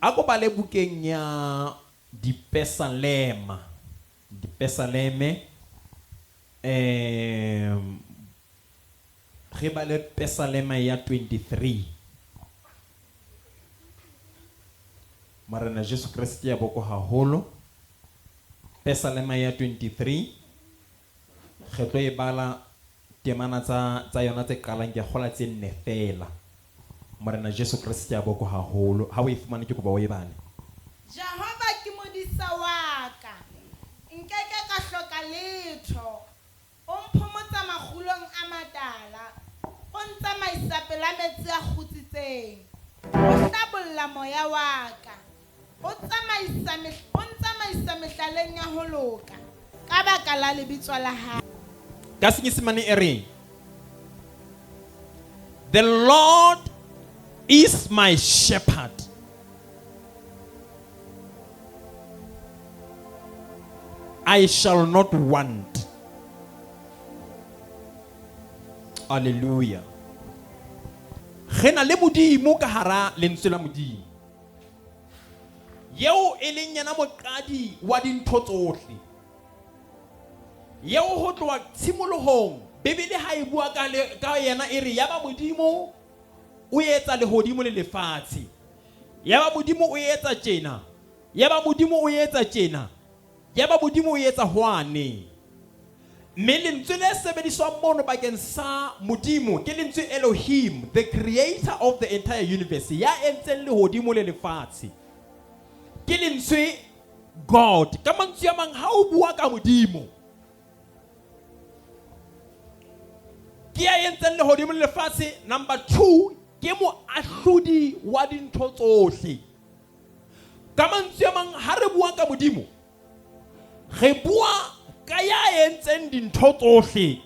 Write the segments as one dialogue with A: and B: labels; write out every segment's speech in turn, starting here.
A: Ako bale bukeng ya Dipesalema. Dipesaleme. Ge bale Pesalema ya 23. Marana Jesu Kristi ya boko haholo. Pesalema ya 23. Ge tlo e bala temana tsa yona tse kalang ke gola tse nne fela. Marana Jesu Kristi ya boko haholo. Ha o e fumane ke go ba o e bale.
B: Jehova ke modisa wa ka. Nkeke ka hloka letho. O mphomotsa magulong a matala. O ntsamaisa pela metsi a kgutsitseng. O hlabolla moya wa ka. O ntsamaisa mehlaleng ya ho loka. Ka baka la lebitso la hae.
A: Ka Senyesemane e reng? The Lord is my shepherd. I shall not want. Hallelujah. Gena le modimo ka hara lentswe la modimo. Yeo e leng yena moqadi wa dintho tsohle. Yeo ho tloha tshimolohong Bebele ha e bua ka yena e re ya ba modimo o etsa lehodimo le lefatshe. Ya ba modimo o etsa tjena. Ya ba modimo o etsa tjena. Ya ba modimo o etsa hwane. Mme lentswe le sebediswang mono bakeng sa modimo ke lentswe Elohim, the creator of the entire universe. Ya entseng lehodimo le lefatshe. Ke lentswe God. Ka mantswe a mang ha o bua ka modimo, ke ya entseng lehodimo le lefatshe. Number 2, ke mo ahlodi wa dintho tsohle. Ka mantswe a mang ha re bua ka modimo, re bua ka ya entseng dintho tsohle.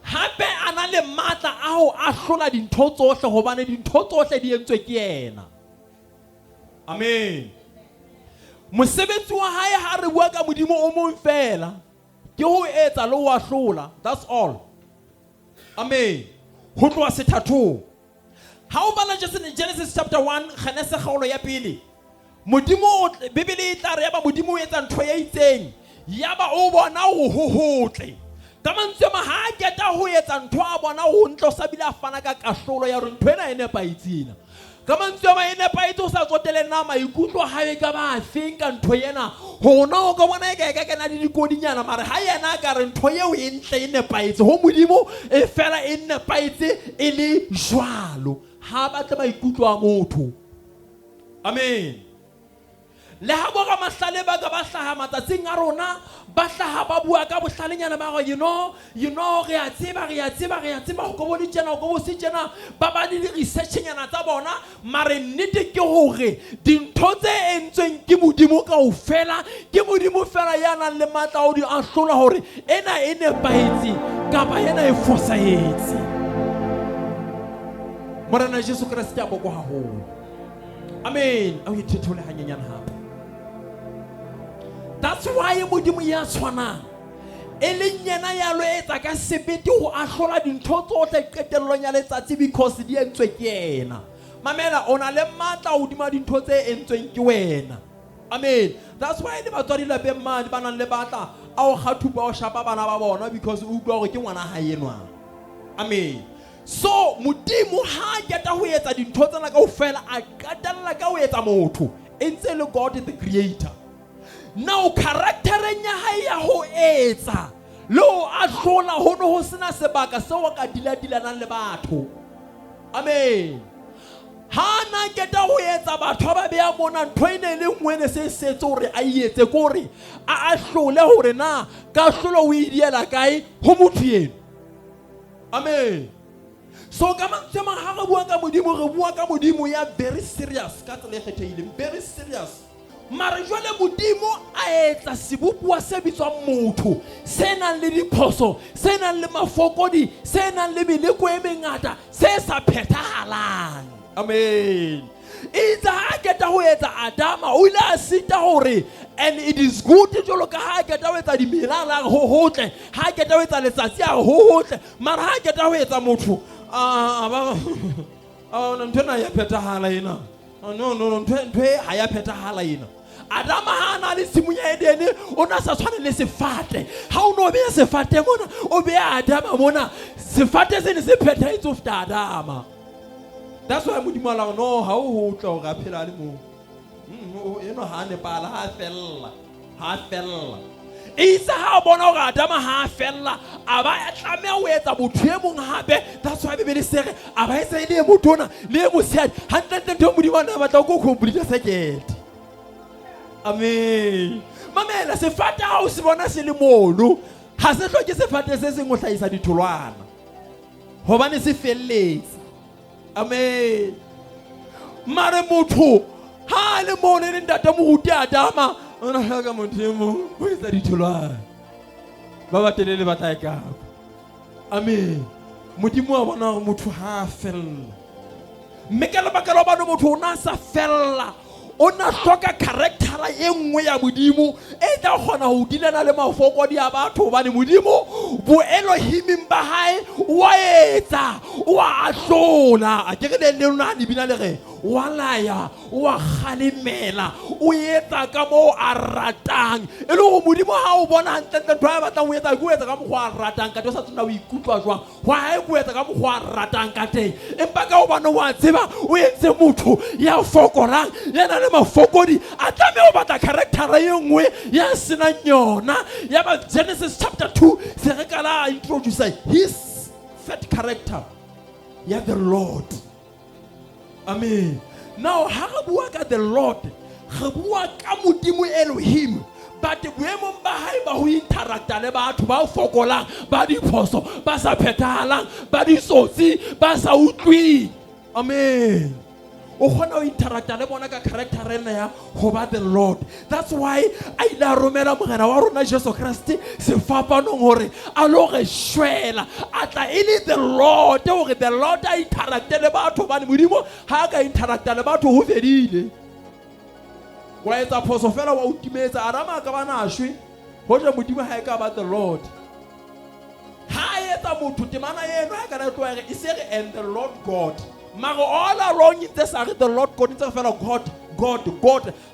A: Hape ana le matla a ho ahlola dintho tsohle hobane dintho tsohle di entswe ke yena. Amen. Mosebetsi wa hae ha re bua ka modimo o mong fela ke ho etsa le ho ahlola. That's all. Amen. Ho tloha sethatong. Ha o bala Genesis chapter 1 Genesis kgaolo ya pele, modimo Bibele e tla re ya ba modimo o etsa ntho ya itseng, ya ba o bona ho hotle. Ka mantswe ma ha keta ho etsa ntho a bona ho ntle, o sa bile a fana ka kahlolo ya re ntho ena e nepaetsina. Ka mantswe ma e nepaetse o sa tsotele na maikutlo ha e ka ba afeng ka ntho ena, hona o ka bona e ka kena le dikodinyana, mare ha yena ka re ntho eo e ntle e nepaetse ho modimo e fela e nepaetse e le jwalo. Ha ba tla maikutlo a motho. Amen. Le ha bo ga mahlale ba ka ba hlaha matsatsing a rona, ba hlaha ba bua ka bohlalenyana ba go you know re a tseba go bo ditjena go bo se tjena, ba ba le researchnyana tsa bona, mare nnete ke hore dintho tse entsweng ke modimo kaofela ke modimo fela ya nang le matla o di ahlola hore ena e nepaetse kapa ena e fosahetse. Morena Jesu Kristi a boko haholo. Amen. A o ithethole hanyenyana hape. That's why modimo ya tshwana e leng yena ya lo etsa ka sebete ho ahlola dintho tsohle qetellong ya letsatsi, because di entswe ke yena. Mamela ona le matla hodima dintho tse entsweng ke wena. Amen. That's why le batswadi la beng mane ba nang le batla a o kgathupa o shapa bana ba bona, because o utlwa hore ke ngwana ha enwa. Amen. So modimo ha keta ho etsa dintho tsena kaofela a qetella ka ho etsa motho e ntse le God the creator. Now karaktereng ya hae ya ho etsa le ho ahlola ho no ho sena sebaka seo ka diladilanang le batho. Amen. Ha na keta ho etsa batho ba be ya mona ntho ene le nngwe ne se setse hore a etse kore a ahlole hore na ka hlolo o idiela kae ho motho yena. Amen. So ka mantswe ma ha re bua ka modimo ya very serious ka tsela e kgethehileng, very serious. Mare jwale modimo a etsa sebopua se bitswang motho, se nang le diphoso, se nang le mafokodi, se nang le meleko e mengata, se sa phethahalang. Amen. Itse ha keta ho etsa Adama o ile a sita hore and it is good jolo ka ha keta ho etsa dimela ho hotle, ha keta ho etsa letsatsi a ho hotle, mara ha keta ho etsa motho ntona ya phethahala ena. no ntwe ha ya phethahala ena. Adama ha na le tshimo ya Edene o na sa tshwane le sefate. Ha o no be sefate mona o be Adama mona sefate se ne se phethahetse of Adama. That's why Modimo a la no ha o tla o ga phela le mo. Eno ha ne pala ha fella. Isa ha bona hore Adama ha fella aba ya tlameha ho etsa motho e mong hape. That's why Bibele se re aba e se le motona le mosiadi 100 Modimo a batla go complete circuit. Amen. Mamela sefate ha o se bona se le mono ha se hloke sefate se seng o hlahisa ditholwana hobane se felletse. Amen. Mare motho ha le mono le ntate moruti Adama ona hloka motho e mong ho etsa ditholwana ba ba telele ba tla e ka. Amen. Modimo a bona hore motho ha fella mme ka lebaka la bana motho o na sa fella o na hloka character e nngwe ya Modimo e tla kgona ho dilana le mafokodi a batho hobane Modimo bo Elohim ba hae wa etsa wa hlola a ke re le lona di bina le re walaya wa khalimela o etsa ka mo a ratang e le go Modimo ha o bona ntse ntwa ba tla o etsa go etsa ka mo go a ratang ka tsa tsona o ikutlwa jwang wa ha go etsa ka mo go a ratang ka teng empa ka o bana wa tseba o etse motho ya fokolang yana le mafokodi a tlame o batla character e nngwe ya sena nyona ya ba Genesis chapter 2 se re kala introduce his third character ya the Lord. Amen. Now ha re bua ka the Lord re bua ka Modimo Elohim but boemong ba hae ba ho interacta le batho ba fokolang ba diphoso ba sa phethahalang ba disotsi ba sa utlwi. Amen. O khona ho interacta le bona ka character ena ya ho ba the Lord. That's why a ila romela morena wa rona Jesu Kriste se fapanong hore a lo re shwela atla ile the Lord hore the Lord a interacta le batho bane Modimo ha ka interacta le batho ho fedile. Wa etsa phoso fela wa utimetsa Adama ka bana ashwe hoja Modimo ha e ka ba the Lord. Ha etsa motho temana yeno ha ka la tloa re isere and the Lord God. Mago all along in this are the Lord God, it's a fellow God.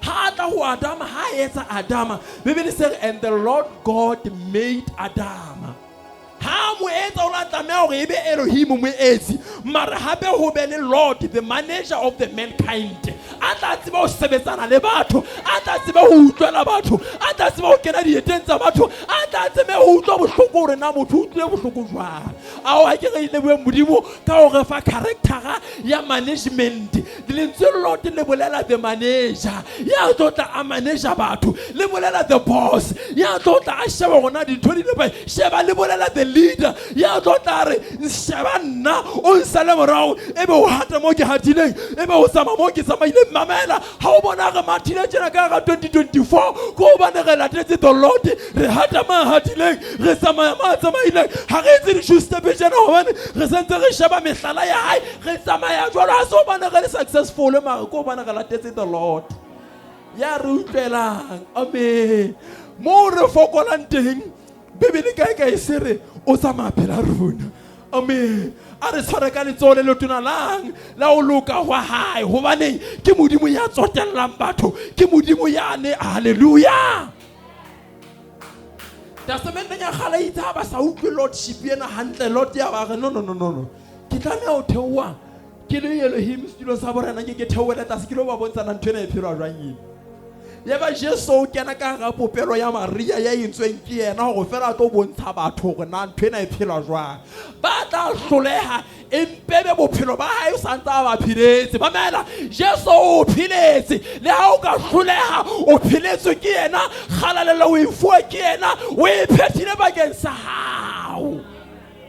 A: Hata hu Adama, ha etsa Adama. Bibele say and the Lord God made Adama. Ha mo etsa o la tlameha hore ebe Elohim mo etsi. Mara hape ho be le Lord, the manager of the mankind. Ata tseba ho sebetsana le batho, ata tseba ho utlwela batho, ata tseba ho kena dieteng tsa batho, ata tseba ho utlwa bohloko hore na motho o utlwe bohloko jwang. Ao ha ke re ile bua Modimo ka ho re fa character ya management. Lentswe Lord le bolela the manager ya tlotla a manager batho, le bolela the boss ya tlotla a sheba gona dintho di le sheba, le bolela the leader ya tlotla re sheba nna o nsale morao ebe o hata mo ke hatileng ebe o sama mo ke samaile. Mamela ha o bona re mathile tjena ka 2024 ko ba ne re latetse the Lord re hata ma hatileng re samaya ma tsamaileng ha re itse di juste be tjena hobane re sentse re sheba mehlala ya hae re tsamaya jwalo ha so ba ne re successful mara ko ba ne re latetse the Lord ya re utlelang. Amen. Mo re fokolang teng Bibele ka e sere o tsamaya phela rona. Amen. A re tshware ka letsole le tona lang la o loka wa hae hobane ke Modimo ya tsotellang batho, ke Modimo ya ne. Hallelujah. Testament ya khala itha ba sa utlwe lordship yena hantle. Lord ya ba re no ke tlameha ho theowa ke le Elohim studio sa borena ke theoela tsa se ke lo ba bontshana ntwe na e phirwa jwang ya ba Jesu o kena ka ga popelo ya Maria ya intsweng ke yena go fela tlo bontsha batho gore na ntwe na e phirwa jwang. Ba tla hloleha empebe bophelo ba hae sa ntse ba philetse. Mamela Jesu o philetse le ha o ka hloleha o philetse ke yena khalalela o ifua ke yena o iphethile bakeng sa hao.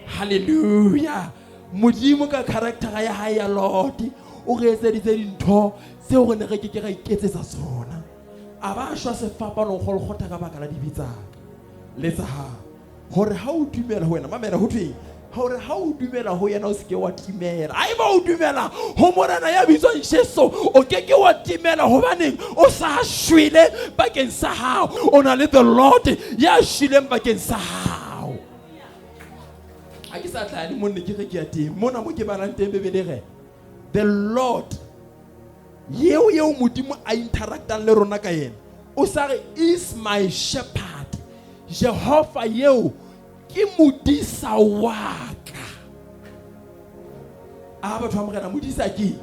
A: Hallelujah. Modimo ka character ya hae ya Lord o re etseditse dintho tse o ne re ke ra iketsetsa tsona. Aba shwa se fapano go lgota ka baka la dibitsana le tsa ha hore ha o dumela ho wena. Mamela ho thwe hore ha o dumela ho yena o se ke wa timela. A eba o dumela ho morena ya bitswang Jesu o ke ke wa timela hobane o sa shwele bakeng sa hao. O na le the Lord ya shwileng bakeng sa hao. A ke sa tla le monna ke re ke ya teng mona mo ke balang teng Bibele re the Lord yeo modimo a interactang le rona ka yena o sa re is my shepherd. Jehova yeo ke modisa wa ka. A batho ba morena modisa ke.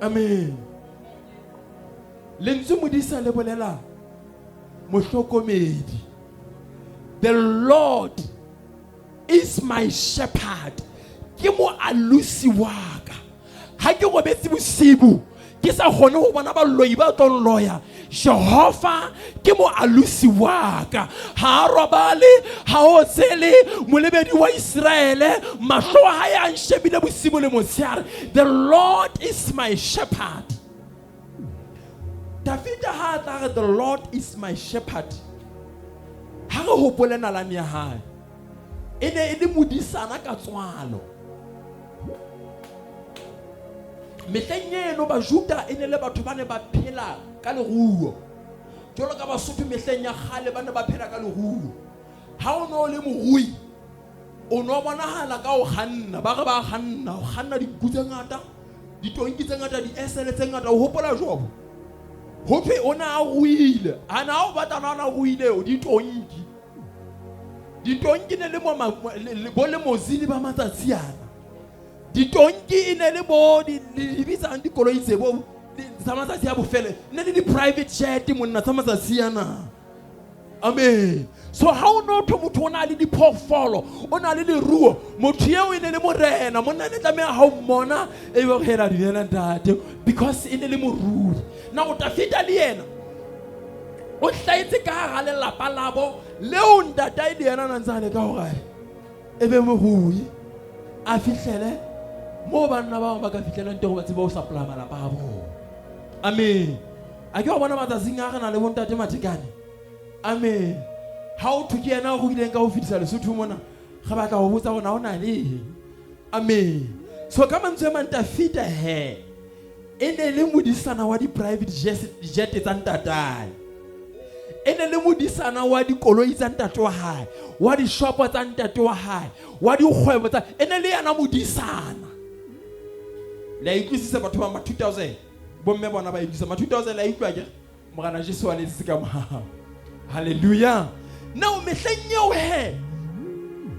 A: Amen. Lentswe modisa le bolela mohlokomedi. The Lord is my shepherd. Ke mo alusi wa ka. Ha ke go betsi bosibu ke sa gone go bona ba loi ba tlo loya. Jehova ke mo alusi wa ka. Ha robale ha o tsele molebedi wa Israele mahlo ha ya nshebile bosibu le motshare. The Lord is my shepherd. David ha tla the Lord is my shepherd. Ha re hopole nalane ya hae. Ene e le modisana ka tswalo. Mehleng eno ba Juda ene le batho ba ne ba phela ka leruo. Jolo ka Basotho mehleng ya kgale ba ne ba phela ka leruo. Ha o no le morui o no bonahala ka o kganna ba re ba kganna o kganna dinku tse ngata ditonki tse ngata di esele tse ngata o hopola jobo. Hope ona a ruile ana o batana na ruile o ditonki ne le mo bo le mozili ba matsatsi ana. Ditonki ine le bo di bitsa di koloi tse bo tsa matsatsi a bofele ne le di private jet monna tsa matsatsi ana. Amen. So how no to motho ona le diphoofolo ona le leruo motho eo ine le morena monna ne tlameha ha o mmona e bo hela di yena ntate because ine le moruri. Na o ta feta le yena o hlaetse ka ga le lapa labo leo ntata ile yena na ntsale ka hore e be morui a fihlele mo banna ba ka fihlela ntego ba tseba o supply malapa a bo. Amen. A ke wa bona matsatsing a gana le bontate mathekane. Amen. Ha o thuke yena go ileng ka ho fitisa Lesotho mona ga ba tla go botsa bona o na le. Amen. So ka mantswe manta fita he ene le modisana wa di private jet tsa ntatae. Ene le modisana wa di koloi tsa ntate wa hae wa di shop tsa ntate wa hae wa di kgwebo tsa ene le yana modisana. La ikwisisa batho ba 2000 bomme bona ba ikwisisa 2000 la ikwa ke mogana Jesu wa le tsika mo. Hallelujah. Now mehleng eo he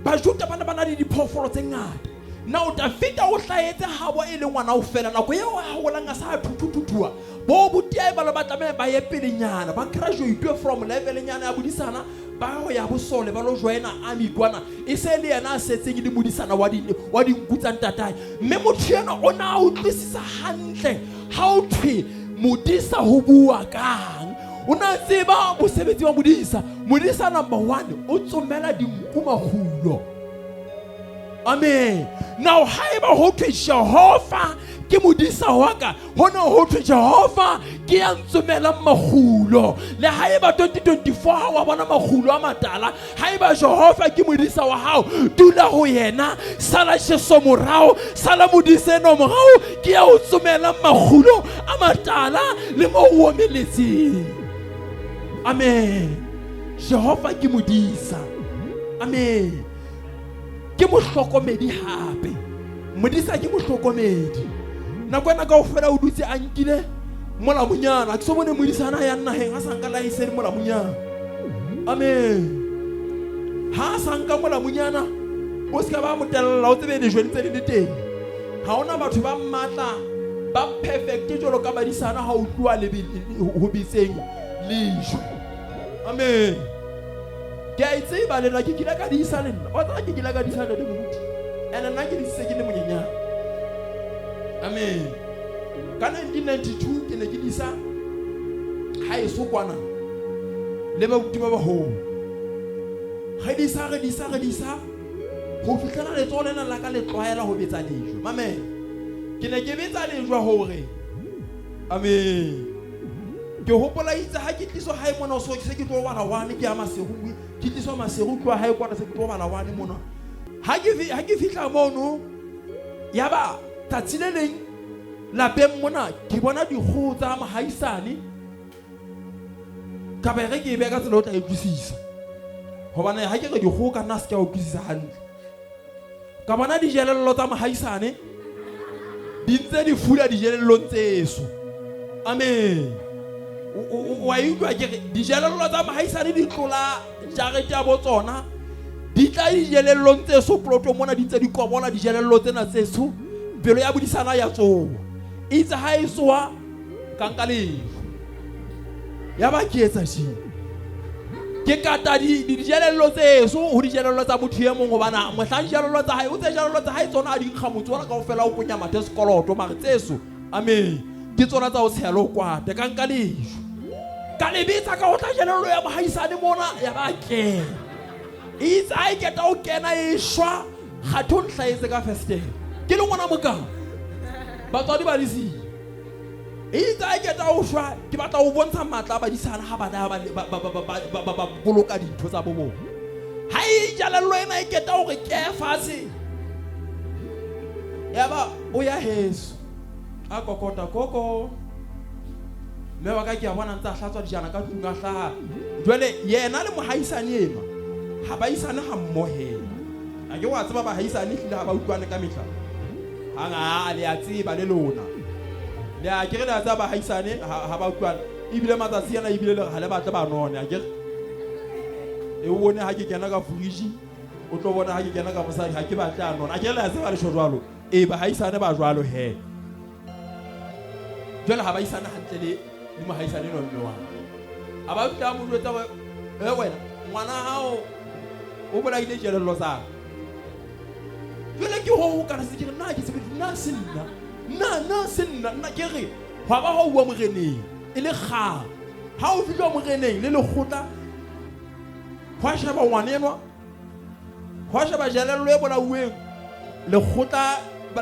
A: ba Juda bana le diphoofolo tse ngata. Now ta fita o hlaetse ha bo e le ngwana o fela nako eo ha go langa sa thututua bo butia ba lo batla ba ye pelenyana ba graduate from level nyana ya bodisana ba go ya bosole ba lo joina ami kwana e se le yena a setseng di modisana wa di nkutsa ntatae mme motho yena ona o tlisisa hantle ha o thwe modisa ho bua kang una tseba bosebetsi wa modisa number 1 o tsomela dinku mahulo. Amen. Now haeba ho thwe Jehova ke modisa wa ka hona ho thwe Jehova ke ya ntsomela mahulo le haeba 2024 ha wa bona mahulo a matala haeba Jehova ke modisa wa hao dula ho yena sala Jesu morao sala modisa no morao ke ya o tsomela mahulo a matala le mo o omeletseng. Amen. Jehova ke modisa. Amen. Ke mohlokomedi hape modisa ke mohlokomedi na kwena ka o fela o dutse a nkile mola munyana ke so bone modisana ya nna heng a sanka la isedi mola munyana. Amen. Ha sanka mola munyana o ska ba motella o tsebe le jwedi tse di teng ha ona batho ba mmatla ba perfect jolo ka badisana ha o tlwa le ho bitseng lejo. Amen. Ke a tseba le la ke kila ka di isa le nna o tla ke kila ka di isa le motho ene nna ke di se ke le monyanya. Amen. Ka 1992 ke ne ke di isa ha e so kwana le ba buti ba ho ga di sa go fitlhela le tsolena la ka le tlwaela ho betsa lejo. Amen. Ke ne ke betsa lejo hore amen ke hopola itse ha ke tliso ha e mona o so ke se ke tlo bala wane ke ama seru ke tliso maseru tloa ha e kwata se ke tlo bala wane mona ha ke fitla mono ya ba tatsile leng la bem mona ke bona dikgo tsa mahaisane ka ba re ke be ka tsela o tla e tlisisa hobane ha ke re dikgo ka nna se ke o tlisisa hantle ka bona dijelello tsa mahaisane di ntse di fula dijelellong tseso. Amen. Wa utlwa ke dijelello tsa mohaisane di tlola jarete ya botsona, di tla dijelellong tseso ploto mona di ntse di kobola dijelello tsena tseso, pelo ya bodisana ya tsoa. Itse ha e soa ka nka lefu. Ya ba ke etsa shi ke kata dijelello tseso ho dijelello tsa motho e mong hobana mohla dijelello tsa hae o tse dijelello tsa hae tsona a di nkga motho ona kaofela o konya mathe sekoloto mare tseso. Amen. Ke tsona tsa o tshela o kwate ka nka lefu. Ka lebitsa ka o tla jelello ya mohaisane mona ya ba ke. Itse a iketa o kena e shwa kgatho nhlaetse ka festere. Ke le ngwana moka. Batswadi ba disi. Itse a iketa o shwa ke batla o bontsha matla ba disana ha ba ba boloka dintho tsa bobo. Ha e jelello ena iketa o re ke fase. Ya ba o ya heso. A kokota koko. Me wa ka ke a bona ntse a hlatswa dijana ka tlung a hlaha. Jwale yena le mohaisane ena ha ba isane ha mmohela. A ke wa tseba ba haisane hlile ha ba utlwane ka mehla. Hanga le a tseba le lona. Le a ke re la tsaba haisane ha ba utlwane. Ibile matsatsi yana ibile le ha le batla ba none a ke e o bone ha ke kena ka furiji o tlo bona ha ke kena ka mosadi ha ke batla none. A ke la tseba le shojwalo e ba haisane ba jwalo he. Jwale ha ba isana hantle le mohaisane no mme wa. A ba utla mo jwetsa go wena ngwana hao o bola ile jelello tsa. Jwale ke ho kana se ke nna ke se nna sinna. Na sinna nna ke re ha ba ho bua moreneng e le kga. Ha o fitla moreneng le lekgotla hwa sheba ngwanenwa hwa sheba jelello e bola ueng lekgotla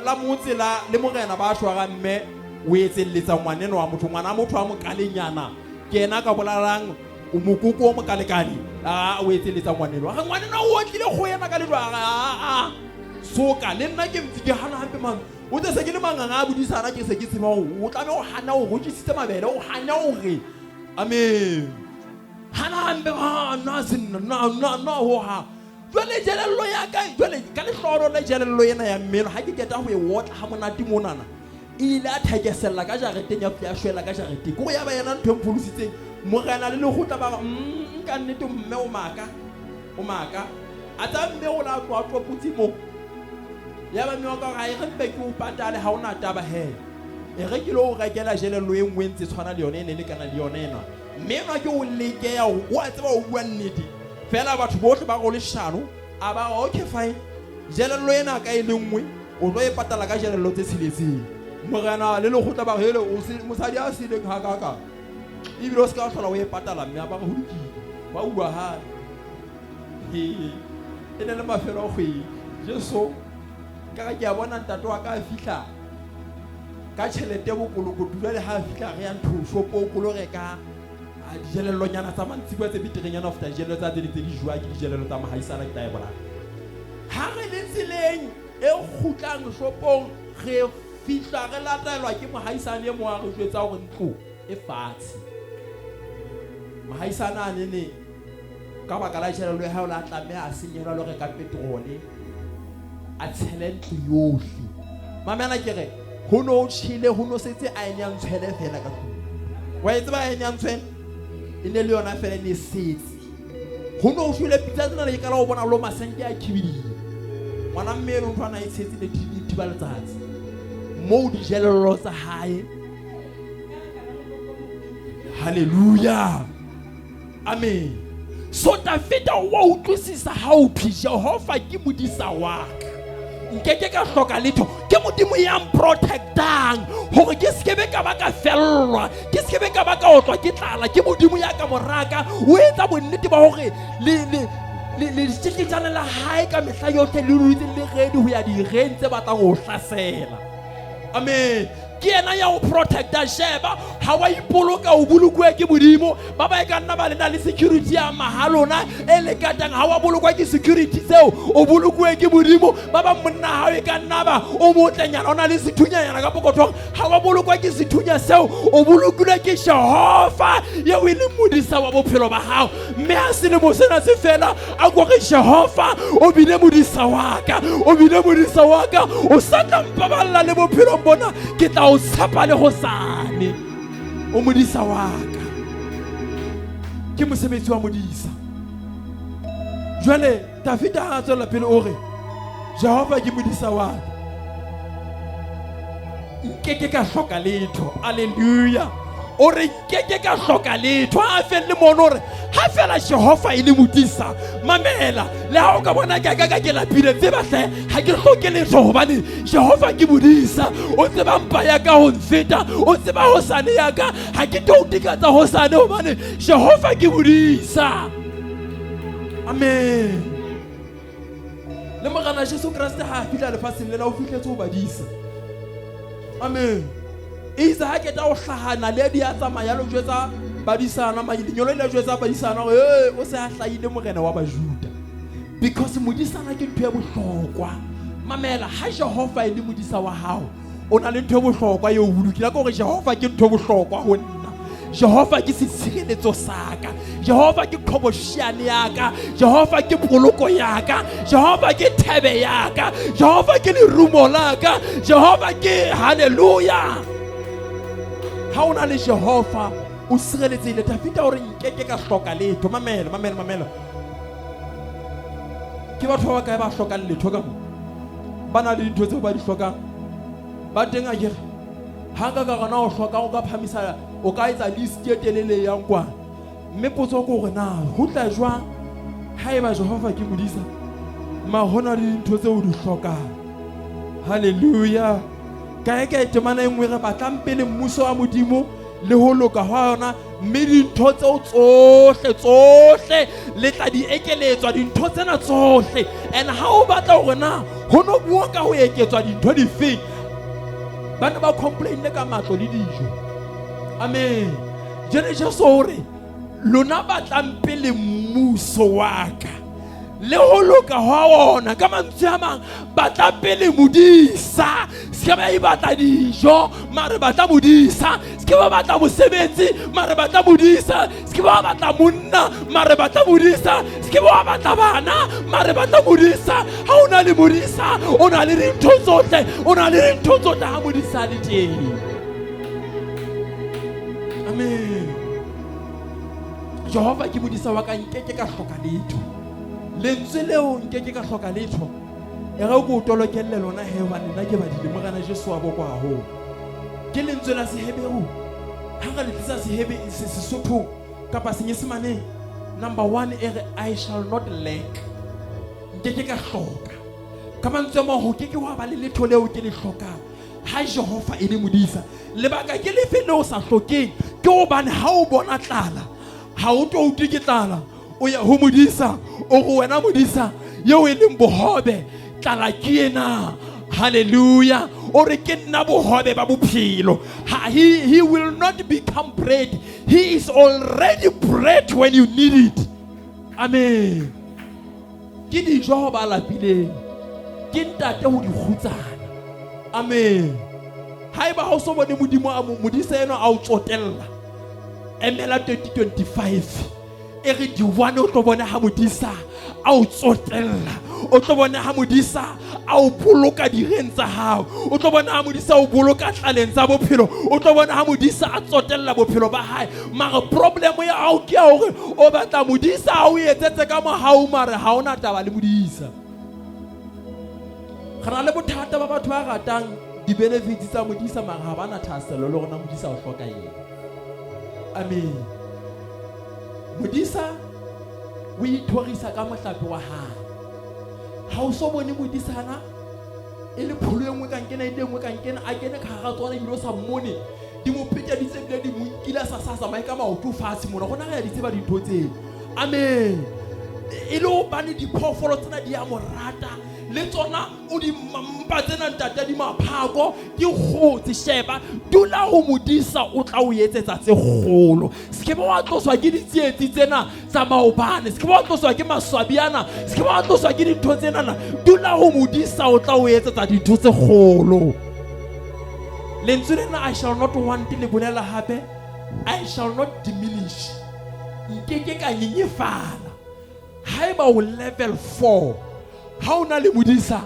A: la motse la le morena ba shwa mme o etselletsa ngwanenwa wa motho ngwana motho a mokalenyana ke ena ka bolalang o mokoko o mokalekane o etselletsa ngwanenwa ga ngwanenwa o tlile go ena ka ledwa a soka le nna ke mfike hana hampe man o tse se ke le manganga a bodisana ke se ke tsema o tla me o hana o go tsitse mabele o hanya o re amen hana hampe na sinna na ho ha jwale jelello ya ka jwale ka le hloro le jelello ena ya mmelo ha ke keta ho e wotla ha monate monana ile a thakesella ka jareteng ya pya shwela ka jareteng go ya ba yena ntho empholusitseng morena le legotla ba nka nnete mme o maka a tsa mme o la twa putsi mo ya ba mme o ka ga e re mpe ke o patale ha ona taba he e re ke lo rekela jelello e nngwe ntse tshwana le yone ene le kana le yone ena mme no ke o leke ya o a tseba o bua nnete fela batho bohle ba go le shano a ba okay fine jelello ena ka e le nngwe o tlo e patala ka jelello tse siletseng morena le legotla ba hele o se mosadi a sileng ha ka ibile o se ka hlola o e patala mme a ba go dikile ba bua ha ene le mafelo go jeso ka ke a bona ntato wa ka fihla ka tšhelete bokologo dula le ha fihla re ya ntho shopo o kolo reka a dijelello nyana tsa mantsi kwa tse biterenyana of dijelello tsa tse di jwa ke dijelello tsa mohaisana ke tae bola ha re le tseleng e khutlang shopong re fihla re lataelwa ke mohaisane mo a re jwetsa gore ntlo e fatshe mohaisana a nene ka baka la tšhelelo ya hao la tlameha a senyelwa le reka petrole a tshele ntlo yohle mamela ke re ho no tshile ho no setse a enya ntshwele fela ka tlung wa e tseba a enya ntshwele e ne le yona fela ne setse ho no tshile pitsa tsena le kala o bona lo masenke a khibidi ngwana mmelo ntwana e tshetse le thiba letsatsi mo di jelello tsa hae hallelujah amen so David wa utlwisisa ha o phija ho fa ke modisa wa nkeke ka hloka letho ke modimo ya protectang hore ke skebe ka ba ka fellwa ke skebe ka ba ka otlwa ke tlala ke modimo ya ka moraka o etsa bonnete ba hore le tshikitsana la hae ka mehla yohle le rutse le ready ho ya di rentse batlang ho hlasela amen ke ena ya o protecta sheba ha wa ipoloka o bolokwe ke modimo ba ba e ka nna ba lena le security ya mahalona e le katang ha wa bolokwa ke security tseo o bolokwe ke modimo ba ba monna ha e ka nna ba o motlenyana ona le sethunyana ka pokothong ha wa bolokwa ke sethunya seo o bolokwe ke Jehova ye o ile modisa wa bophelo ba hao mme ha se le mo sena se fela a go ke Jehova o bile modisa wa ka o bile modisa wa ka o sa tla mpaballa le bophelo bona ke tla o tshepa le hosane o modisa wa ka ke mosebetsi wa modisa jwale David a tswela pele o re Jehova ke modisa wa ka nkeke ka hloka letho haleluya o re nkeke ka hloka letho a felle mono re ha fela Jehova ile modisa mamela le ha o ka bona ka ke lapile tseba hle ha ke hloke letho hobane Jehova ke modisa o tseba mpa ya ka ho nfeta o tseba hosane ya ka ha ke tlo tikatsa hosane hobane Jehova ke modisa amen le mogana Jesu Kriste ha fihla lefatsheng le la o fihletse ho badisa amen Isa ha ke ta o hlahana le di a tsamaya lo jwetsa badisana ma dinyolo le jwetsa badisana o se a hlahile morena wa bajuda because modisana ke ntho ya bohlokwa mamela ha Jehova ile modisa wa hao o na le ntho ya bohlokwa ye o bulukile ka hore Jehova ke ntho ya bohlokwa ho nna Jehova ke setshireletso saka Jehova ke qhoboshiane yaka Jehova ke poloko yaka Jehova ke thebe yaka Jehova ke lerumo laka Jehova ke haleluya ha ona le Jehova o sireletsehile David o re nkeke ka hloka letho mamela ke batho ba kae ba hloka letho ka mo bana le dintho tseo ba di hlokang ba teng a kere ha ka gana o hloka o ka phamisa o ka etsa list e telele yang kwa mme potso ko gore na ho tla jwang ha eba Jehova ke modisa ma hona le dintho tseo di hlokang haleluya ka e temana engwe re batlang pele mmuso wa modimo le ho loka hwa yona mme dintho tseo tsohle le tla di ekeletswa dintho tsena tsohle and ha o batla hore na ho no bua ka ho eketswa dintho di feng bana ba complain le ka matlo le dijo amen jene Jesu re lona batlang pele mmuso wa ka le ho loka hwa ona ka mantswe a mang batla pele modisa se ba e batla dijo mare batla modisa se ba batla mosebetsi mare batla modisa se ba batla monna mare batla modisa se ba batla bana mare batla modisa ha ona le modisa ona le dintho tsohle ona le dintho tsohle ha modisa le teng amen Jehova ke modisa wa ka nkeke ka hloka letho lentswe leo nkeke ka hloka letho e re go tolokelle lona he wa nna ke badile morana Jesu wa bokwa ho ke lentswe la Seheberu ha ga le tlisa Sehebe Sesotho kapa Senyesemane number 1 e re I shall not lack nkeke ka hloka ka mantswe mo ho ke wa ba le letho leo ke le hlokang ha Jehova e le modisa lebaka ke le fele o sa hlokeng ke hobane ha o bona tlala ha o tlo uti ke tlala o ya ho modisa o go wena modisa yo e leng bohobe tlala ke ena hallelujah o re ke nna bohobe ba bophelo he will not become bread he is already bread when you need it amen ke dijo ba lapileng ke ntate ho di khutsana amen haeba ha o so bone modimo a modisa eno a o tsotella emela 2025 e re di wane o tlo bona ha modisa a o tsotella o tlo bona ha modisa a o boloka direng tsa hao o tlo bona ha modisa o boloka tlaleng tsa bophelo o tlo bona ha modisa a tsotella bophelo ba hae mara problem ya hao ke hore o batla modisa a o etsetse ka mohau mare ha ona taba le modisa gana le bothata ba batho ba ratang di benefits tsa modisa mara ha bana thaselo le rona modisa o hloka yena amen modisa o ithorisa ka mohlape wa hae ha o so bone modisana e le pholo engwe ka nkena ile engwe ka nkena a kene ka ga tsona dilo sa mmone di mo peta di tsebile di mo nkila sa mai ka maoto fatshe mona gona ga ya di tseba dintho tseo amen e le o bane di phofolo tsena di ya morata le tsona o di mpa tsena ntate di maphako di kgotse sheba dula ho modisa o tla o etsetsa tse kgolo se ke ba wa tloswa ke ditsietsi tsena tsa maobane se ke ba wa tloswa ke maswabiana se ke ba wa tloswa ke dintho tsena dula ho modisa o tla o etsetsa dintho tse kgolo lentswe lena I shall not want le bolela hape I shall not diminish nkeke ka nyenyefala haeba o level 4 ha ona le modisa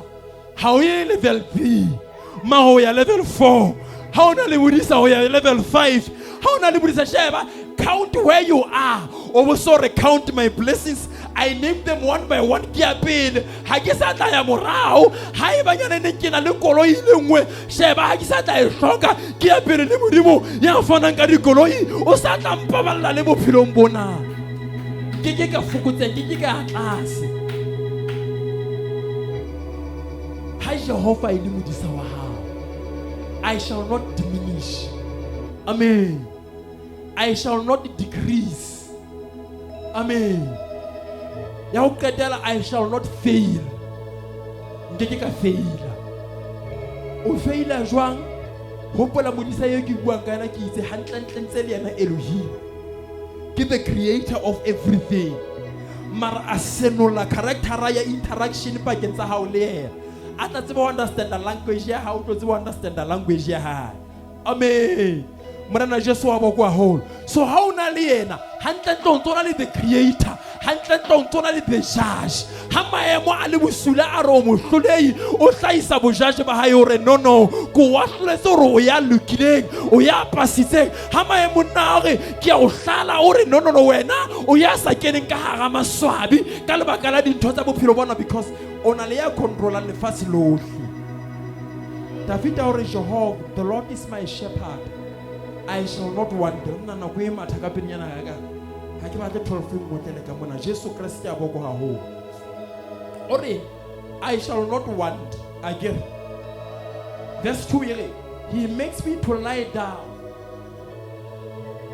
A: ha o ye level 3 ma ho ya level 4 ha ona le modisa ho ya level 5 ha ona le modisa sheba count where you are also recount my blessings I name them one by one ke a pele ha ke sa tla ya morao haeba nyane ne ke na le koloi le nngwe sheba ha ke sa tla e hloka ke a pele le modimo ya fanang ka dikoloi o sa tla mpaballa le bophelong bona ke ka fokotsa ke ka tlase ha Jehova ile modisa wa hao I shall not diminish amen I shall not decrease amen ya o qetela I shall not fail nkeke ka faila o faila jwang hopola modisa yo ke buang ka yena ke itse hantle ntse le yena Elohim ke the creator of everything mara asenola character ya interaction pakeng tsa hao le yena a tla tseba understand the language ya hao tlo tseba understand the language ya hae amen morana Jesu wa bokwa hole so ha ona le yena hantle ntontona le the creator hantle ntontona le the judge ha maemo a le bosula a re o mohlolei o hlaisa bojaje ba hae hore no ko wa hloletse hore o ya lokileng o ya pasitseng ha maemo na hore ke a o hlala hore no wena o ya sa keneng ka hara maswabi ka lebaka la dintho tsa bophelo bona because ona le ya controla lefatshe lohle David hore Jehovah the Lord is my shepherd I shall not wander nna go e matha ka penyana ga ha ke batla 12 motlele ka mona Jesu Christ ya boko ha ho ore I shall not want again verse 2 here he makes me to lie down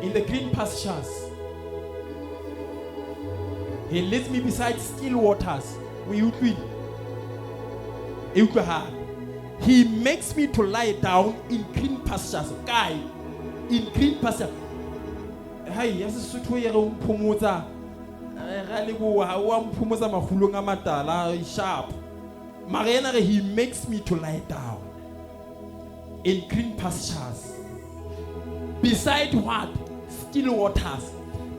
A: in the green pastures he leads me beside still waters we utlwile he makes me to lie down in green pastures guy in green pasture hai ya Sesotho ye re mphumutsa ga le go ha wa mphumutsa magulong a matala sharp marena he makes me to lie down in green pastures beside what still waters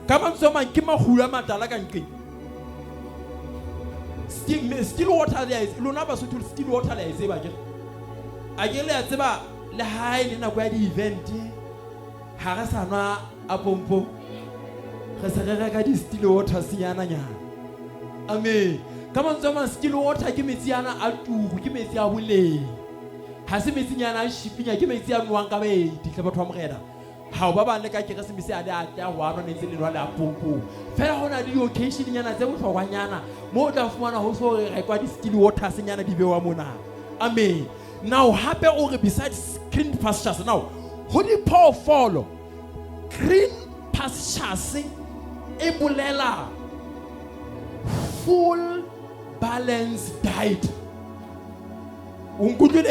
A: kama tsoma ke magulo a matala ka nqeng still water there is lona ba Sotho still water there is ba ke a ke le ya tseba le hae le na go ya di event ha ga sanwa a pompo ga se rega ka di still water siana nyana amen kama ntsoma still water ke metsi yana a tugu ke metsi a boleng ha se metsi nyana a shipinya ke metsi a nwang ka baeti tle batho ba mogeda ha ba ba le ka ke se mese a a tla wa no ntse le nwa le a pompo fela hona di occasion nyana tse bohlokwa nyana mo tla fumana ho so re kwa di still water senyana di bewa mona amen now hape o re beside green pastures now ho di phoofolo green pastures e bolela full balanced diet unkutlwe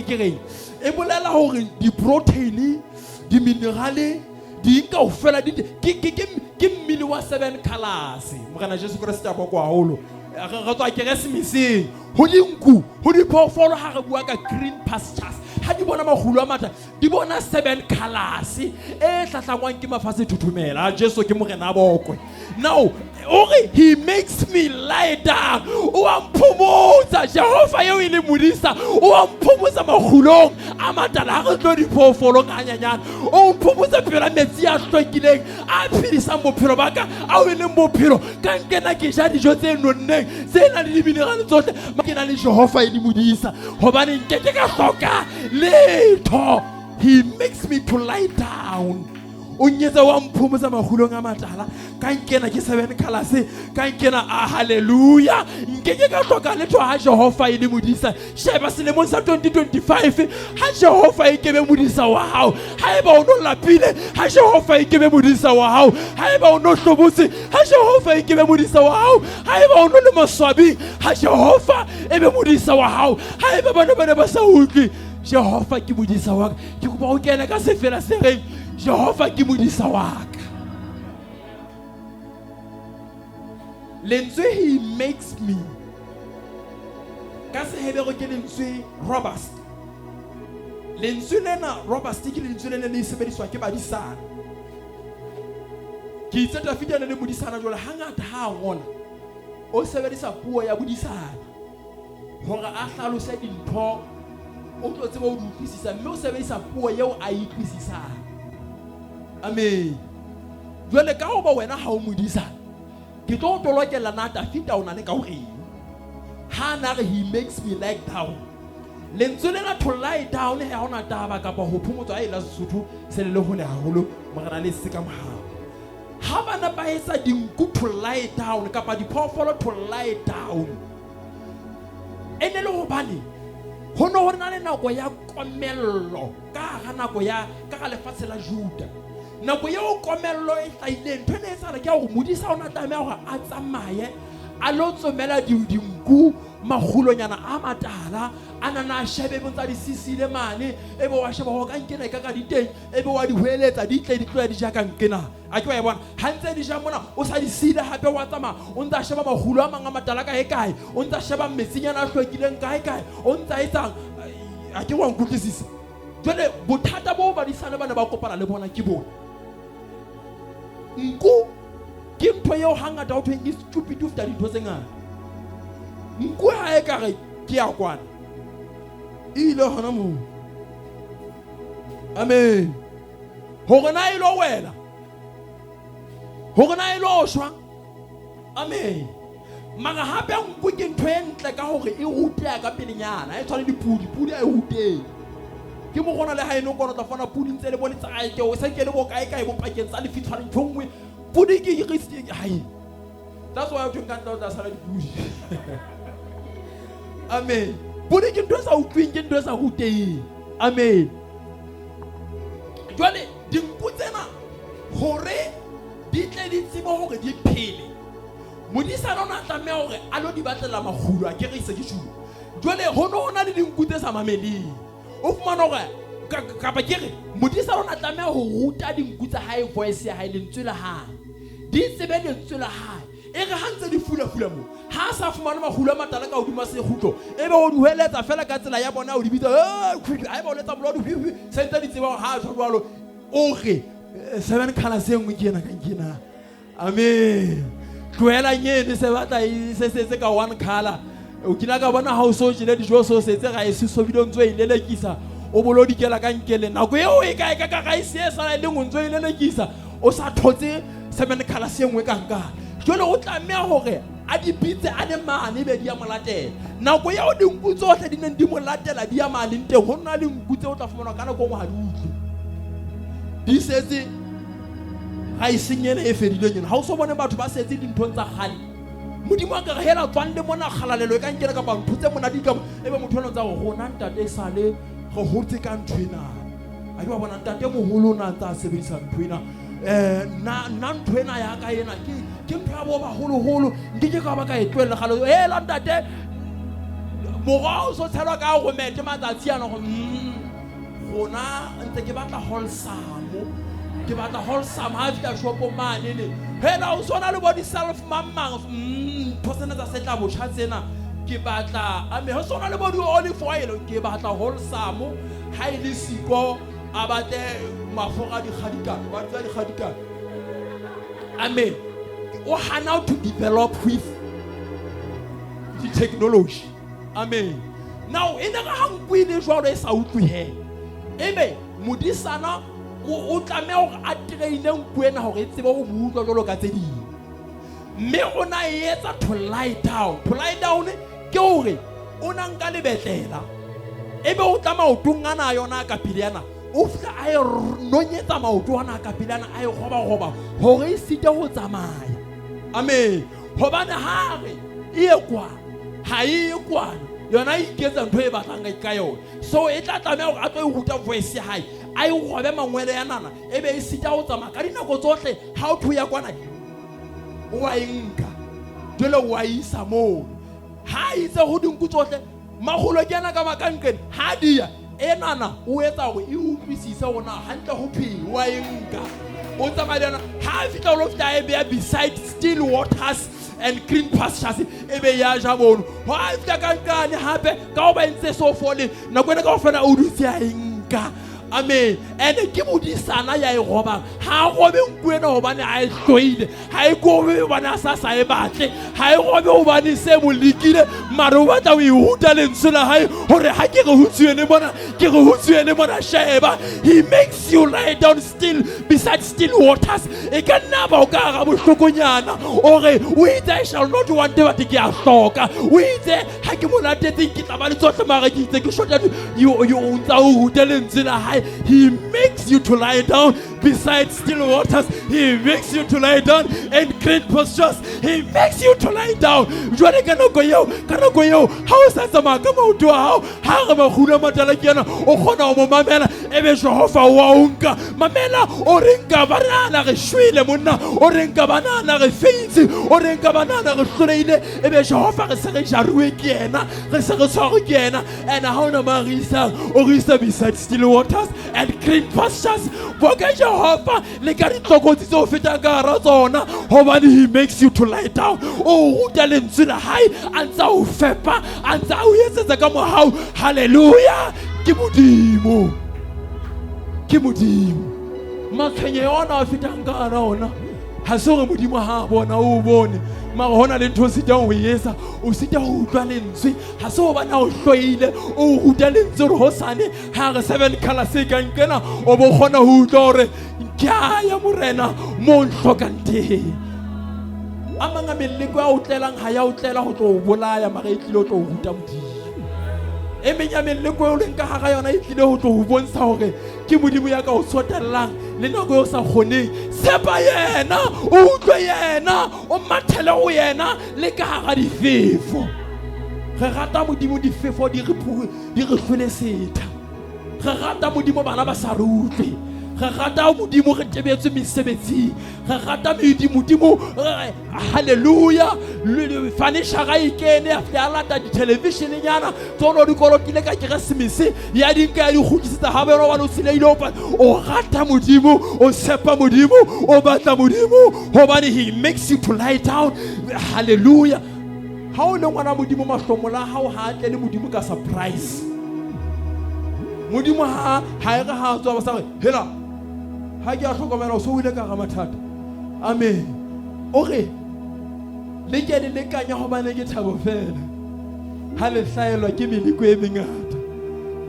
A: ke re e bolela hore di protein di minerale di nka o fela di ke mmili wa 7 colors mogana Jesu Christ a boko haholo ga tswa keresemese ho di nku ho di phoofolo ha re bua ka green pastures ha di bona magulo a mata di bona 7 colors e hlahlangwang ke mafatshe thuthumela Jesu ke morena a bokwe now ore he makes me lie down o amphumutsa Jehova yo ile modisa o amphumutsa magulong a matala ha re tlo di phoofolo ka nyanyana o amphumutsa phela metsi a hlwekileng a philisa bophelo baka a o ile bophelo ka nkena ke ja dijo tse nonneng tse na le diminerale tsohle ke na le Jehova ile modisa hobane nkeke ka hloka letho he makes me to lie down o nyetsa wa mphomotsa magulong a matala ka nkena ke 7 colors ka nkena hallelujah nkeke ka hloka letho ha Jehova e le modisa sheba selemong sa 2025 ha Jehova e kebe modisa wa hao ha eba o no lapile ha Jehova e kebe modisa wa hao ha eba o no hlobotse ha Jehova e kebe modisa wa hao ha eba o no le maswabi ha Jehova e be modisa wa hao ha eba bana ba sa utlwe Jehova ke modisa wa ka ke kopa o kene ka sefela se reng Jehova ke modisa wa ka lentswe he makes me ka sehebego ke lentswe robust lentswe lena robust ke lentswe lena le sebediswa ke badisana ke itse David ane le modisana jwale hangata ha ngona o sebedisa puo ya bodisana hore a hlalose dintho o tlo tseba o di utlwisisa mme o sebedisa puo eo a itlwisisang amen jwale ka hoba wena ha o modisa ke tlo tolokela na David o na le ka hore ha na re he makes me like down lentswe lena to lie down ha hona taba kapa ho phumotsa a ela Sesotho se le hole haholo magana le se ka mohao ha bana ba etsa dinku to lie down kapa diphoofolo to lie down ene le ho bane ho no hona le nako ya komello ka ga nako ya ka ga lefatshe la Juda nako ya o komello e hlaile ntho ne etsa ke go modisa ona tame gore a tsamaye a lo tsomela dinku magulonyana a matala ana na shebe bontsa di sisile mane ebe wa sheba ho ka nkena ka diteng ebe wa di hweletsa di tle di tloya di ja ka nkena a ke wa e bona hantse di ja mona o sa di sile hape wa tsama o ntsa sheba magulo a manga matala ka e kae o ntsa sheba metsinyana a hlwekileng ka e kae o ntsa etsang a ke wa nkutlwisisa jwale bothata bo ba di sale bana ba kopana le bona ke bona nku ke ntho eo hangata o thweng ke stupid of dintho tse ngata nku ha e ka re ke ya kwana ile hona mo amen hore na ilo wela hore na ilo shwa amen mara hape nku ke ntho e ntle ka hore e rutea ka pelenyana e tshwane dipudi a e ruteng ke mo gona le ha eno kono tla fana pudi ntse le bone tsa ke o se ke le bo kae bo pakeng tsa le fitshwana ntongwe pudi ke ikisi hai that's why I think can't down sala dipudi amen pudi ke ntho sa utlwing ke ntho sa ruteng amen jwale dinku tsena hore di tle di tsebo hore di phele modisa lona tlameha hore a lo di batlela magulo a ke re ise ke tshulu jwale hono hona le dinku tse sa mameleng o fumana hore ka ba ke re modisa lona tlameha ho ruta dinku tsa hae voice ya hae lentswe la hae di tsebe lentswe la hae e re hantse di fula mo ha sa fumana magulo a matala ka hodima se khutlo ebe o di hweletsa fela ka tsela ya bona o di bitsa ha ba o letsa molodi sentse di tseba ha tshwalo o re 7 colors e ngwe ke ena ka nkena amen tloela nyene se batla se setse ka 1 color o kila ka bona ha o so jile dijo so setse ga e se so bidontswe ile lekisa o bolodi kela ka nkele nako eo e kae ka ga ise sala le ngontswe ile lekisa o sa thotse 7 colors e ngwe ka nka jole o tlamea hore a di bitse a le mane be di ya molatela nako ya o dinku tsohle di neng di molatela di ya mane nteng ho nna le nkutse o tla fumana kana go mo ha di utlwe di setse ga isenyele e fedile nyana ha o so bone batho ba setse dinthong tsa gale modimo a ka re hela tswang le mona kgalalelo e ka nkele ka bantho tse mona di ka ebe motho ona tsa go gona ntate sale go hotse ka nthwena a di ba bona ntate moholo na ntse a sebedisa nthwena na nthwena ya ka ena ke ntho ya bo ba holo nke ka ba ka etwela galo hela ntate mogao so tshela ka go mete matsatsi ana go gona ntse ke batla wholesome ke batla wholesome ha fita shopo mane le hela o sona le body self mamang phosena tsa setla botjha tsena ke batla a me ho sona le body olive oil ke batla wholesome ha ile siko abate mafora di khadikana ba tsa di khadikana amen o hana to develop with the technology amen now in ga hangwe le jwalo e sa utlwe he ebe modisana o tlamea hore a traine nkwena hore e tsebe go buutlwa jalo ka tse ding mme o na etsa to lie down ke hore o na nka lebetlela ebe o tlama o tungana yona ka piliana o fihla a e nonyetsa maoto ana ka pelana a e goba hore e site ho tsamaya. Amen. Hobane ha re e kwana ha e kwana yona e iketsa ntho e batlang ka yona. So e tla tlameha hore a tlo e ruta voice ya hae a e gobe mangwele ya nana ebe e sita ho tsamaya ka dinako tsohle. Ha o thuya kwana o a enka jole o a isa moo ha itse ho dinku tsohle magolo ke yana ka makankeng ha dia e nana o etsa hore e utlwisise ona hantle ho phela o a enka o tsamaya ha fitla lo fitla e be beside still waters and green pastures ebe ya ja mono ha fitla ka nkane hape ka o ba ntse so fole nako ena ka o fana o dutse a enka. Amen. And ke modisana ya e robang ha gobe nkuena hobane a e hloile ha e gobe hobane a sa e batle ha e gobe hobane se mo likile mara o batla o e huta lentswe la hae hore ha ke re hutsuene bona sheba. He makes you lie down still beside still waters. E ka nna ba o ka ga bohlokonyana ore o itse I shall not want to ke a hloka o itse ha ke mo latetse ke tla ba le tsohle mara ke itse ke shota you untsa o huta lentswe la hae. He makes you to lie down beside still waters. He makes you to lie down in green pastures. He makes you to lie down. Jwale ka nako eo ha o sa tsamaya ka maoto a hao ha re magula matala ke yana o kgona ho mo mamela ebe Jehova wa o nka mamela o re nka banana re shwele monna o re nka banana re feitse o re nka banana re hloleile ebe Jehova re se re jaruwe ke yena re se re tshwarwe ke yena and ha ona marisa o re isa beside still waters and green pastures. Boka Jehova le ka ditlokotsi tse o fetang ka hara tsona hobane he makes you to lie down. O ruta lentswe la hae a ntsa o fepa a ntsa o etsetsa ka mohau. Hallelujah. Ke modimo makhenye ona a fetang ka hara ona ha se re modimo ha bona o bone mara hona le ntho sita ho yesa o sita ho utlwa lentswe ha se ho bana o hloile o ruta lentswe re hosane ha re 7 colors e ka nkena o bo khona ho utlwa hore ke ya morena mo nhlokante amanga meleko ya o tlelang ha ya o tlela ho tlo bolaya mara e tlile ho tlo ruta modimo e menya meleko o lenka ha ga yona e tlile ho tlo ho bontsha hore ke modimo ya ka o sotellang le nako yo sa kgoneng sepa yena o utlwe yena o mathele ho yena le ka ga difefo re rata modimo difefo di re hlwele setha re rata modimo bana ba sa rutle re rata modimo re tebetse mesebetsi re rata modimo hallelujah le fanisha ga ikene a lata di television nyana tsono di kolotile ka Keresemese ya dinka ya di khutisa ha bana ba no sileile o rata modimo o sepa modimo o batla modimo hobane he makes you to lie down. Hallelujah. Ha o le ngwana modimo mahlomola ha o ha tle le modimo ka surprise modimo ha e re ha tswa ba sa hela ha ke a hlokomela o so ile ka ga mathata. Amen. Okay. Le ke le kanya ho bana ke thabo fela ha le hlaelwa ke meliko e mengata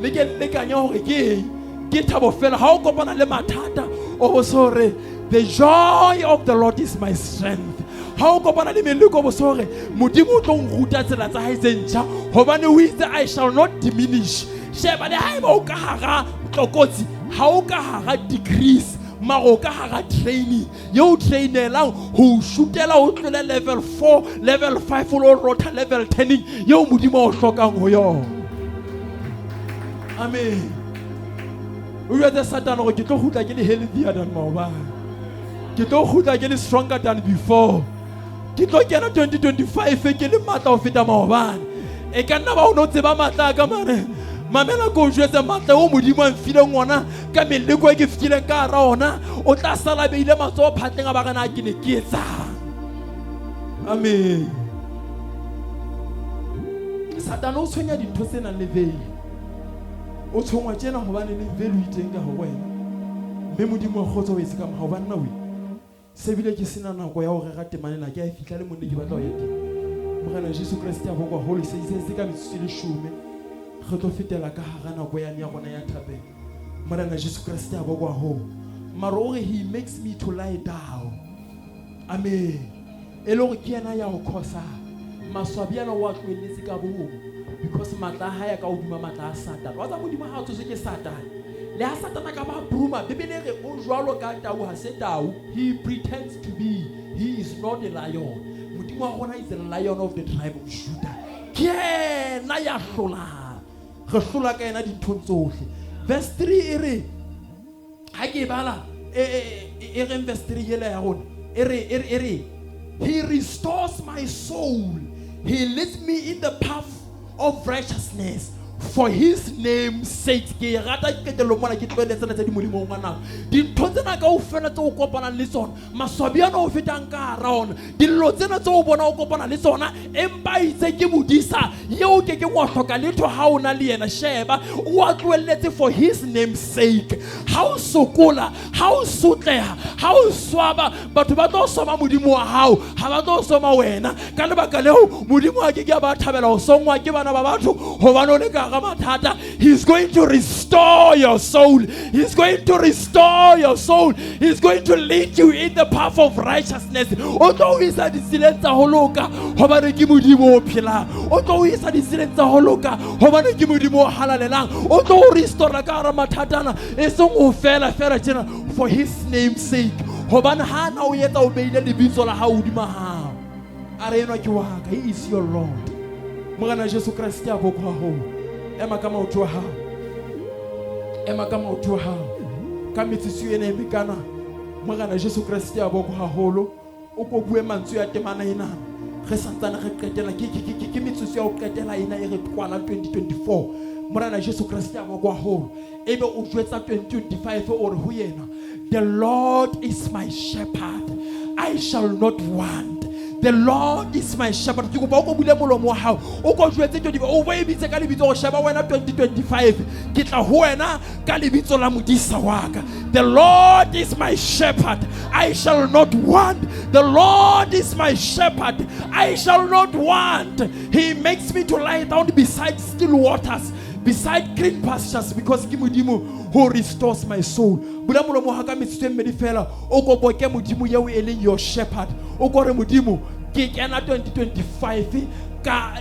A: le ke le kanya hore ke thabo fela ha o kopana le mathata o bo sore the joy of the Lord is my strength. Ha o kopana le meliko bo sore modimo o tlo ngruta tsela tsa hae tse ntjha hobane o itse I shall not diminish. Sheba le haeba o ka hara tlokotsi ha o ka hara degrees maro ka hara training yo trainelang ho shootela o tlole level 4 level 5 lo rota level 10 yo modimo o hlokang ho yona. Amen. O yetsa Satan gore ke tlo khutla ke le healthier than maobane ke tlo khutla ke le stronger than before ke tlo kena 2025 ke le matla ho feta maobane e ka nna ba o no tseba matla ka mane mamela go jwetsa matla o modimo a mfile ngwana ka meleko e ke fitile ka ra ona o tla sala beile matso phatleng a ba kana ke ne ke etsa. Amen. Satan o tshwenya dintho tsena le vele o tshongwa tsena hobane le vele o itenga ho wena mme modimo a khotsa o etsa ka mo hobane na we se bile ke sena nako ya ho re rate manela ke a fitla le monna ke batla ho yete morena Jesu Kriste a bokwa holy se ka metsile shume re tlo fetela ka hara nako ya rona ya thabeng morena Jesu Kriste a bokwa ho maro he makes me to lie down. Amen. Elo ke yena ya o khosa maswabiana wa tlweletse ka bo because matla ha ya ka o duma matla a Satan wa tsa modimo ha o tsose ke Satan le ha Satana ka ba bruma Bibele re o jwalo ka tau ha se tau, he pretends to be, he is not a lion. Modimo wa rona is the lion of the tribe of Judah. Ke yena ya hlola re hlola ka yena dinthong tsohle. Verse 3 e re ha ke bala e re verse 3 yela ya rona e re he restores my soul, he leads me in the path of righteousness for his name's sake. Ke rata ke tlo mona ke tlo letsa tsa di molimo ngwana dintho tsena ka o fela tse o kopana le tsona maswabiana o fetang ka raona dillo tsena tse o bona o kopana le tsona empa itse ke modisa yeo ke ngwa hloka letho ha ona le yena sheba o a tloelletse for his name's sake. Ha o sokola, ha o sotleha, ha o swaba batho ba tlo soma modimo wa hao ha ba tlo soma wena ka lebaka leo modimo a ke ba thabela o songwa ke bana ba batho hobane o le ka he's going to restore your soul. He's going to restore your soul. He's going to lead you in the path of righteousness. Although he's a silenza holoka, hobane ke modimo o phela. Although he's a silenza holoka, hobane ke modimo o halalelang. Although restore ka ra mathatana, e song o fela tjena for his name's sake. Hobane ha na o yetsa o beile lebitso la hao hodima hao. Are enwa ke wa ka, he is your Lord. Morena Jesu Christ ya boko haholo. Ema kama utua hao, ema kama utua hao, kama tisiwe na ebikana, Morena Jesu Christ ya boko haholo, uko bue mantswe ya temana ina, re santana re qetela ke mitsusi ya o qetela ina e re kwala 2024, Morena Jesu Christ ya boko haholo, ebe o jwetsa 2025 o re ho yena, the Lord is my shepherd, I shall not want. The Lord is my shepherd. Ke kopa o go bule molomo wa hao o go jwetse tlo di o bo ebitse ka lebitso go sheba wena 2025 ke tla ho wena ka lebitso la modisa wa ka. The Lord is my shepherd, I shall not want. The Lord is my shepherd, I shall not want. He makes me to lie down beside still waters, beside green pastures, because ke modimo who restores my soul. Bula molomo ha ka metswe mmedi fela o go boke modimo yeo e leng your shepherd. O go re modimo ke kena 2025 ka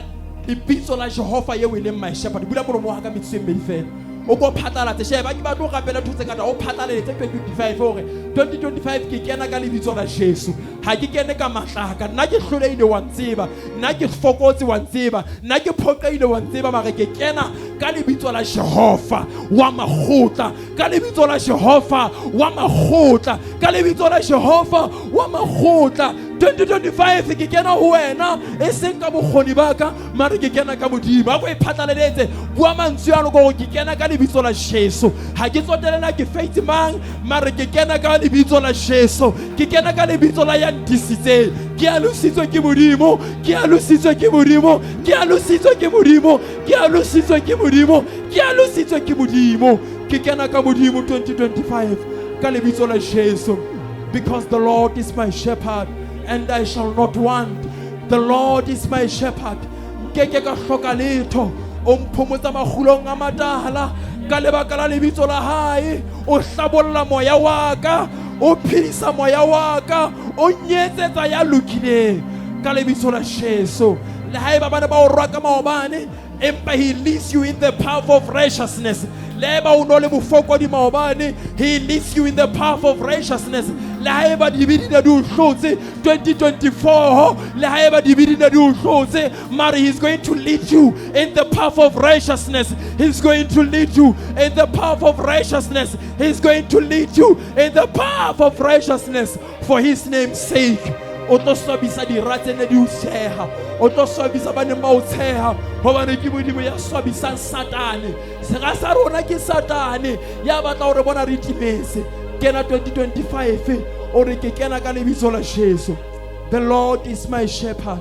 A: lebitso la Jehova yeo e leng my shepherd. Bula molomo ha ka metswe mmedi fela o go phatlalatse sheba ke batlo gapela thutse ka o phatlaletse 2025 ore 2025 ke kena ka lebitso la Jesu, ha ke kene ka mahlaka nna ke hloleile wa ntseba, nna ke fokotse wa ntseba, nna ke phoqeile wa ntseba, mara ke kena ka lebitso la Jehova wa magotla, ka lebitso la Jehova wa magotla, ka lebitso la Jehova wa magotla. 2025 ke kena ho wena e seng ka bokgoni baka mara ke kena ka modimo a go e phatlaletse bua mantswe ano go ke kena ka lebitso la Jesu, ha ke tsotelela ke faith mang mara ke kena ka lebitso la Jesu, ke kena ka lebitso la ya ndisitse, ke a lositswe ke modimo, ke a lositswe ke modimo, ke a lositswe ke modimo, ke a lositswe ke modimo, ke a lositswe ke modimo, ke kena ka modimo 2025 ka lebitso la Jesu, because the Lord is my shepherd and I shall not want. The Lord is my shepherd. Keke ka hloka letho o mphomotsa magulong a matala ka lebaka la lebitso la hae, o hlabolla moya wa ka, o phedisa moya wa ka, o nyetsetsa ya lokileng ka lebitso la Jesu. Le haeba bana ba o rwa ka maobane empa he leads you in the path of righteousness. Leba o no le bofokodi maobane, he leads you in the path of righteousness. Le haeba dibidi na di o hlotse 2024, le haeba dibidi na di o hlotse, mara he's going to lead you in the path of righteousness. He's going to lead you in the path of righteousness. He's going to lead you in the path of righteousness for his name's sake. O tlo swabisa dirate ne di o tsheha, o tlo swabisa bane ba o tsheha hobane ke modimo ya swabisang Satane. Sega sa rona ke Satane ya batla hore bona re timetse. Kena 2025 o re ke kena ka lebitso la Jesu. The Lord is my shepherd,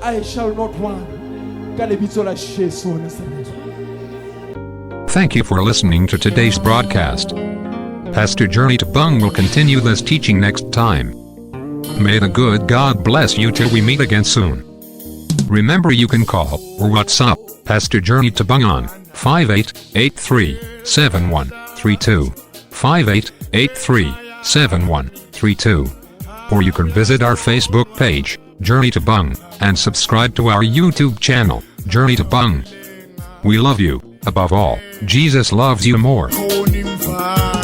A: I shall not want. Ka lebitso la Jesu wa Nazareth.
C: Thank you for listening to today's broadcast. Pastor Journey to Bung will continue this teaching next time. May the good God bless you till we meet again soon. Remember, you can call or WhatsApp Pastor Journey to Bung on 58837132, 58837132. Or you can visit our Facebook page, Journey to Bung, and subscribe to our YouTube channel, Journey to Bung. We love you, above all, Jesus loves you more.
D: Wow.